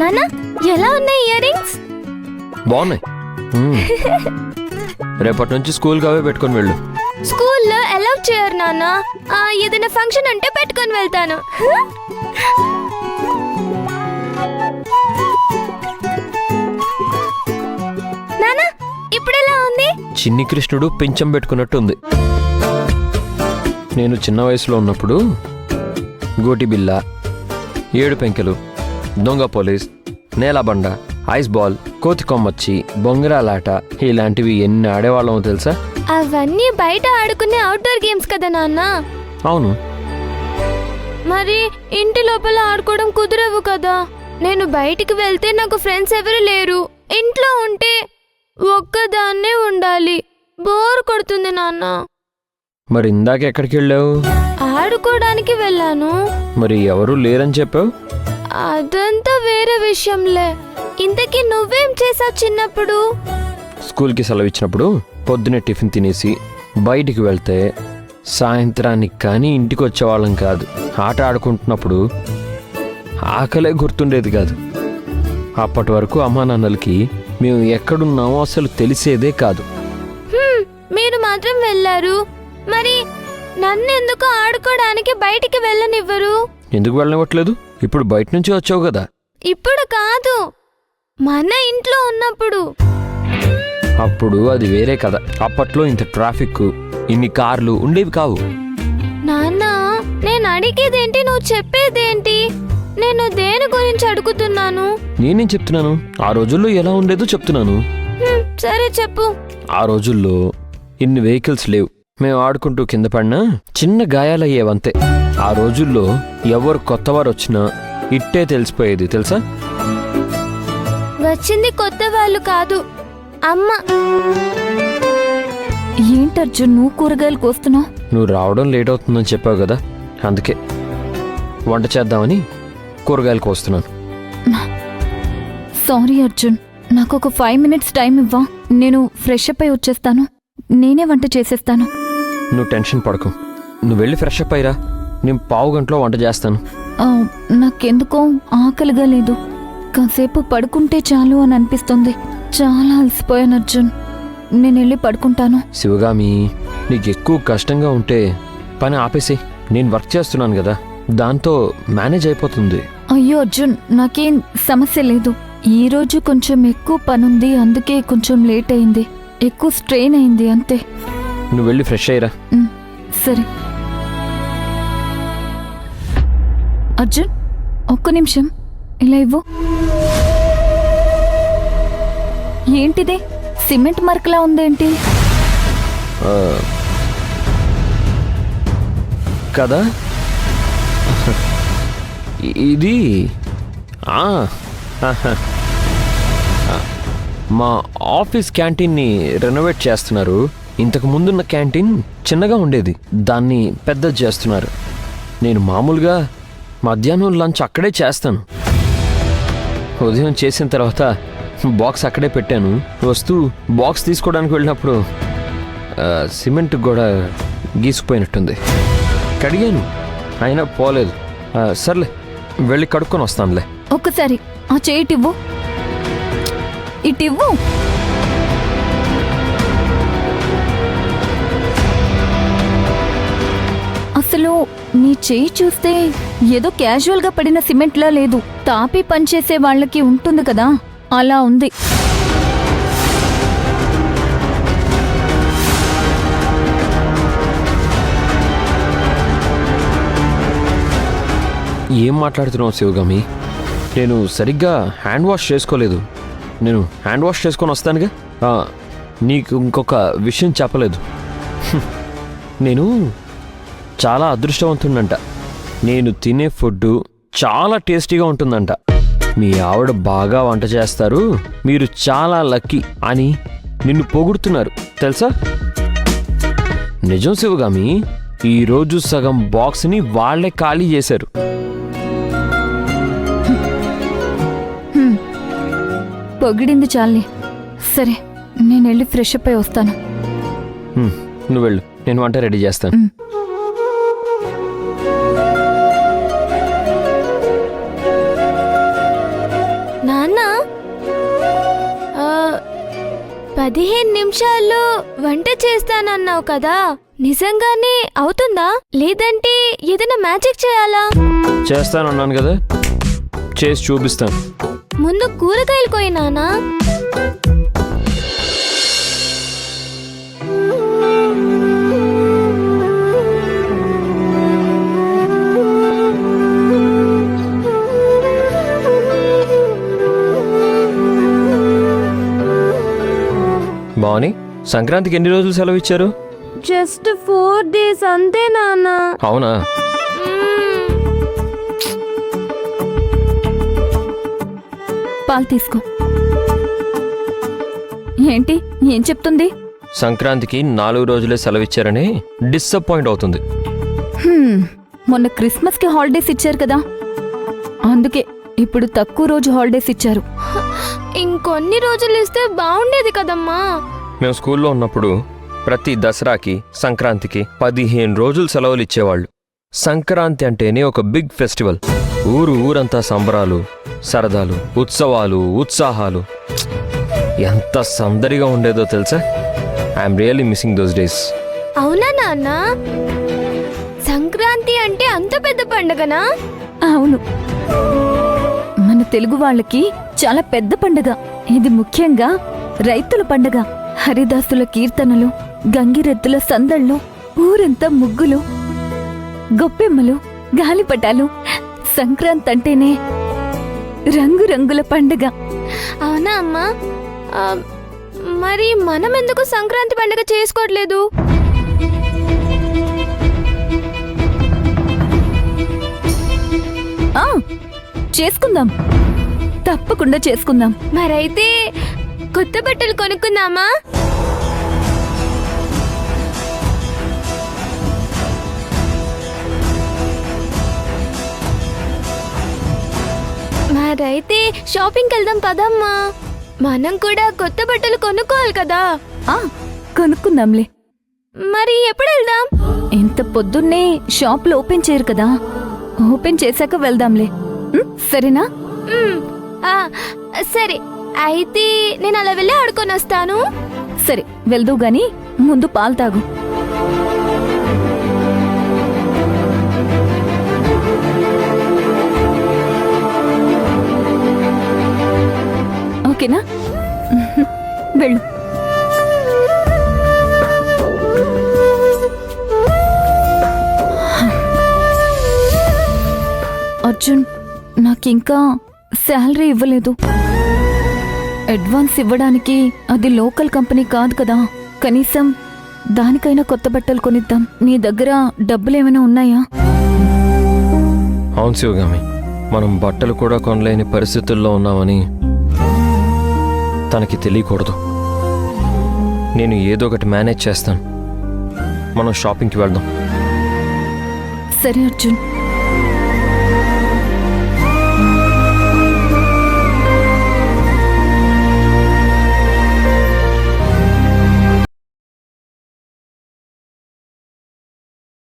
నాన్న ఎలా ఉన్నాయి ఇయర్ రింగ్స్? బాగున్నాయి. రేపటి నుంచి స్కూల్కి అవే పెట్టుకొని వెళ్ళు. స్కూల్లో అలౌ చేయరు నాన్న. ఏదైనా ఫంక్షన్ అంటే పెట్టుకొని వెళ్తాను. నాన్న ఇప్పుడు ఎలా ఉంది? చిన్ని కృష్ణుడు పింఛం పెట్టుకున్నట్టు ఉంది. నేను చిన్న వయసులో ఉన్నప్పుడు గోటి బిల్ల, ఏడు పెంకెలు, దొంగ పోలీస్, నేలబండ, ఐస్ బాల్, కోతి కొమ్మచ్చి, బొంగరాలాట ఇలాంటివి ఎన్ని ఆడేవాళ్ళమో తెలుసా? అవన్నీ బయట ఆడుకునే అవుట్డోర్ గేమ్స్ కదా నాన్న. అవును. మరి ఇంటి లోపల ఆడుకోవడం కుదరవు కదా. నేను బయటికి వెళ్తే నాకు ఫ్రెండ్స్ ఎవరు లేరు. ఇంట్లో ఉంటే ఒక్కదాన్నే ఉండాలి. బోర్ కొడుతుంది నాన్న. మరి ఇందాక ఎక్కడికి వెళ్ళావు? ఆడుకోవడానికి వెళ్ళాను. మరి ఎవరు లేరని చెప్పావు? అదంతా వేరే విషయంలే. ఇంతకీ నువ్వేం చేసావు చిన్నప్పుడు? స్కూల్కి సెలవు ఇచ్చినప్పుడు పొద్దునే టిఫిన్ తినేసి బయటికి వెళ్తే సాయంత్రానికి కానీ ఇంటికి వచ్చేవాళ్ళం కాదు. ఆట ఆడుకుంటున్నప్పుడు ఆకలే గుర్తుండేది కాదు. అప్పటి వరకు అమ్మా నాన్నలకి మేము ఎక్కడున్నామో అసలు తెలిసేదే కాదు. మీరు మాత్రం వెళ్ళారు. మరి నన్నెందుకు ఆడుకోవడానికి బయటికి వెళ్ళనివ్వరు? ఎందుకు వెళ్ళనివ్వట్లేదు? ఇప్పుడు బయట నుంచి వచ్చావు కదా. ఇప్పుడు కాదు, మన ఇంట్లో ఉన్నప్పుడు. అప్పుడు అది వేరే కదా. అప్పట్లో ఇంత ట్రాఫిక్, ఇన్ని కార్లు ఉండేవి కావు. నాన్న నేను అడిగేదేంటి, నువ్వు చెప్పేదేంటి? నేను దేని గురించి అడుగుతున్నాను? నేనేం చెప్తున్నాను? ఆ రోజుల్లో ఎలా ఉండేదో చెప్తున్నాను. సరే చెప్పు. ఆ రోజుల్లో ఇన్ని వెహికల్స్ లేవు. మేము ఆడుకుంటూ కింద పడినా చిన్న గాయాలయ్యేవంతే. ఆ రోజుల్లో ఎవరు కొత్తవారు వచ్చినా ఇట్టే తెలిసిపోయేది తెలుసా? వచ్చింది కొత్త వాళ్ళు కాదు, అమ్మ. ఏంటి అర్జున్ నువ్వు కూరగాయలు కోస్తున్నావు? నువ్వు రావడం లేట్ అవుతుందని చెప్పావు కదా, అందుకే వంట చేద్దామని కూరగాయలు కోస్తున్నాను. సారీ అర్జున్, నాకు ఒక 5 minutes టైం ఇవ్వా. నేను ఫ్రెష్ అప్ అయి వచ్చేస్తాను. నేనే వంట చేసేస్తాను. నువ్వు టెన్షన్ పడకు. నువ్వు వెళ్ళి ఫ్రెష్ అప్ అయ్యిరా. నేను 15 గంటలో వంట చేస్తాను. నాకెందుకో ఆకలిగా లేదు. కాసేపు పడుకుంటే చాలు అని అనిపిస్తుంది. చాలా అలసిపోయాను అర్జున్. నేను వెళ్ళి పడుకుంటాను. శివగామి, నీకు ఎక్కువ కష్టంగా ఉంటే పని ఆపేసి. నేను వర్క్ చేస్తున్నాను కదా, దాంతో మేనేజ్ అయిపోతుంది. అయ్యో అర్జున్, నాకేం సమస్య లేదు. ఈరోజు కొంచెం ఎక్కువ పనుంది, అందుకే కొంచెం లేట్ అయింది. ఎక్కువ స్ట్రెయిన్ అయింది అంతే. నువ్వు వెళ్ళి ఫ్రెష్ అయ్యిరా. సరే అర్జున్, ఒక్క నిమిషం ఇలా ఇవ్వు. ఏంటిది? సిమెంట్ మరకలా ఉందేంటి? కదా ఇది మా ఆఫీస్ క్యాంటీన్ని రెనోవేట్ చేస్తున్నారు. ఇంతకు ముందున్న క్యాంటీన్ చిన్నగా ఉండేది, దాన్ని పెద్దది చేస్తున్నారు. నేను మామూలుగా మధ్యాహ్నం లంచ్ అక్కడే చేస్తాను. ఉదయం చేసిన తర్వాత బాక్స్ అక్కడే పెట్టాను. వస్తూ బాక్స్ తీసుకోవడానికి వెళ్ళినప్పుడు సిమెంట్ కూడా గీసుకుపోయినట్టుంది. కడిగాను, అయినా పోలేదు. సర్లే, వెళ్ళి కడుక్కొని వస్తానులే. ఒక్కసారి ఆ చేయిటివ్వు. ఇటివ్వు. అసలు నీ చేయి చూస్తే ఏదో క్యాజువల్గా పడిన సిమెంట్లా లేదు. తాపి పనిచేసే వాళ్ళకి ఉంటుంది కదా, అలా ఉంది. ఏం మాట్లాడుతున్నావు శివగామి? నేను సరిగ్గా హ్యాండ్ వాష్ చేసుకోలేదు. నేను హ్యాండ్ వాష్ చేసుకొని వస్తానుగా. నీకు ఇంకొక విషయం చెప్పలేదు. నేను చాలా అదృష్టవంతుడంట. నేను తినే ఫుడ్ చాలా టేస్టీగా ఉంటుందంట. మీ ఆవిడ బాగా వంట చేస్తారు, మీరు చాలా లక్కీ అని నిన్ను పొగుడుతున్నారు తెలుసా? నిజం శివగామి, ఈరోజు సగం బాక్స్ని వాళ్లే ఖాళీ చేశారు. పొగిడింది చాలే. సరే, నేను వెళ్ళి ఫ్రెష్ అప్ అయి వస్తాను. నువ్వు వెళ్ళు, నేను వంట రెడీ చేస్తాను. నాన్న, ఆ, 15 నిమిషాల్లో వంట చేస్తానన్నావు కదా, నిజంగానే అవుతుందా లేదంటే ఏదైనా మ్యాజిక్ చేయాలా? చేస్తానన్నాను కదా, చేసి చూపిస్తాను. ముందు కూరగాయలు కోయి నాన్నా. బావని, సంక్రాంతికి ఎన్ని రోజులు సెలవు ఇచ్చారు? జస్ట్ 4 days అంతే నాన్న. అవునా? పాలు తీసుకో. ఏంటి, ఏం చెప్తుంది? సంక్రాంతికి 4 రోజులే సెలవు ఇచ్చారని డిసప్పాయింట్ అవుతుంది. మొన్న క్రిస్మస్కి హాలిడేస్ ఇచ్చారు కదా, అందుకే ఇప్పుడు తక్కువ రోజు హాలిడేస్ ఇచ్చారు. ఇంకొన్ని రోజులు ఇస్తే బాగుండేది కదమ్మా. మేము స్కూల్లో ఉన్నప్పుడు ప్రతి దసరాకి సంక్రాంతికి 15 రోజులు సెలవులు ఇచ్చేవాళ్ళు. సంక్రాంతి అంటేనే ఒక బిగ్ ఫెస్టివల్. ఊరంతా సంబరాలు, సరదాలు, ఉత్సవాలు, ఉత్సాహాలు. ఎంత సందడిగా ఉండేదో తెలుసా? I'm really missing those days. అవునా నాన్న? సంక్రాంతి అంటే అంత పెద్ద పండుగనా? అవును, మన తెలుగు వాళ్ళకి చాలా పెద్ద పండుగ ఇది. ముఖ్యంగా రైతుల పండుగ. హరిదాసుల కీర్తనలు, గంగిరెద్దుల సందళ్ళు, ఊరంతా ముగ్గులు, గొప్పెమ్మలు, గాలిపటాలు. సంక్రాంతి అంటేనే రంగురంగుల పండుగ. అవునా అమ్మా? మరి మనం ఎందుకు సంక్రాంతి పండుగ చేసుకోవట్లేదు? చేసుకుందాం, తప్పకుండా చేసుకుందాం. మరైతే కొత్త బట్టలు కొనుక్కుందామా? మరైతే షాపింగ్కి వెళ్దాం పదమ్మా. మనం కూడా కొత్త బట్టలు కొనుక్కోవాలి కదా. కొనుక్కుందాంలే. మరి ఎప్పుడు వెళ్దాం? ఇంత పొద్దున్నే షాప్లు ఓపెన్ చేయరు కదా, ఓపెన్ చేశాక వెళ్దాంలే. సరేనా? సరే, అయితే నేను అలా వెళ్ళి ఆడుకొని వస్తాను. సరే, వెళ్దు గాని ముందు పాలు తాగు. ఓకేనా? వెళ్ళు. అర్జున్, నాకింకా శాలరీ ఇవ్వలేదు. అడ్వాన్స్ ఇవ్వడానికి అది లోకల్ కంపెనీ కాదు కదా, కనీసం దానికైనా కొత్త బట్టలు కొనిద్దాం. నీ దగ్గర డబ్బులేమైనా ఉన్నాయా? అవును శివగామి, మనం బట్టలు కూడా కొనలేని పరిస్థితుల్లో ఉన్నామని తనకి తెలియకూడదు. నేను ఏదో ఒకటి మేనేజ్ చేస్తాను. మనం షాపింగ్కి వెళ్దాం. సరే అర్జున్.